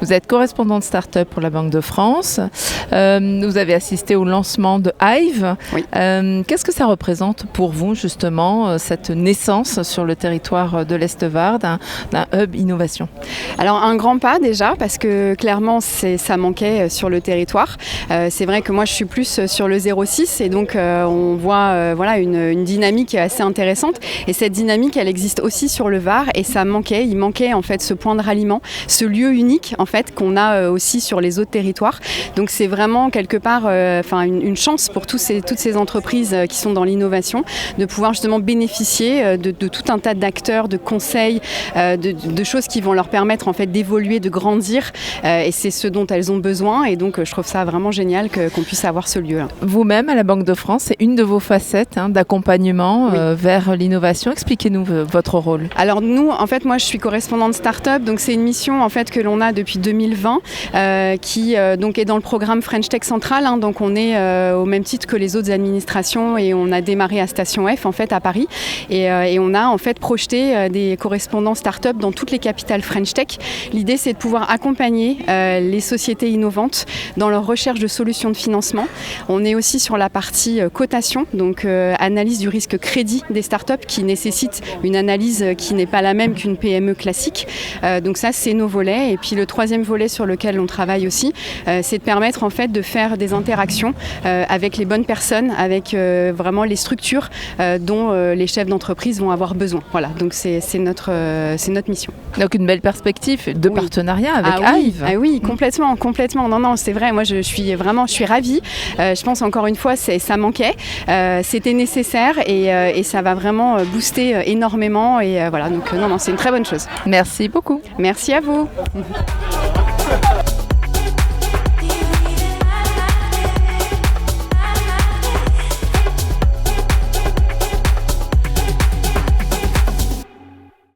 Vous êtes correspondante start-up pour la Banque de France. Vous avez assisté au lancement de Hive. Oui. Qu'est-ce que ça représente pour vous, justement, cette naissance sur le territoire de l'Est-Var d'un hub innovation? Alors, un grand pas déjà, parce que clairement, ça manquait sur le territoire. C'est vrai que moi, je suis plus sur le 06 et donc on voit une dynamique assez intéressante. Et cette dynamique, elle existe aussi sur le Var et ça manquait. Il manquait en fait ce point de ralliement, ce lieu unique en fait qu'on a aussi sur les autres territoires. Donc c'est vraiment quelque part une chance pour toutes ces entreprises qui sont dans l'innovation de pouvoir justement bénéficier de tout un tas d'acteurs, de conseils, de choses qui vont leur permettre en fait d'évoluer, de grandir et c'est ce dont elles ont besoin et donc je trouve ça vraiment génial qu'on puisse avoir ce lieu-là. Vous-même à la Banque de France, c'est une de vos facettes d'accompagnement vers l'innovation. Expliquez-nous votre rôle. Alors nous, en fait, moi je suis correspondante start-up, donc c'est une mission en fait que l'on a depuis 2020 qui donc est dans le programme French Tech Central, donc on est au même titre que les autres administrations et on a démarré à Station F en fait à Paris et on a en fait projeté des correspondants start-up dans toutes les capitales French Tech. L'idée c'est de pouvoir accompagner les sociétés innovantes dans leur recherche de solutions de financement. On est aussi sur la partie cotation, donc analyse du risque crédit des start-up qui nécessite une analyse qui n'est pas la même qu'une PME classique. Donc ça, c'est nos volets. Et puis le troisième volet sur lequel on travaille aussi, c'est de permettre en fait de faire des interactions avec les bonnes personnes, avec vraiment les structures dont les chefs d'entreprise vont avoir besoin. Voilà, donc c'est notre mission. Donc une belle perspective de partenariat avec Hive. Oui, complètement. Non, c'est vrai. Moi, je suis ravie. Je pense encore une fois, ça manquait. C'était nécessaire et ça va vraiment booster énormément. Et voilà, donc non, c'est une très bonne chose. Merci beaucoup. Merci à vous.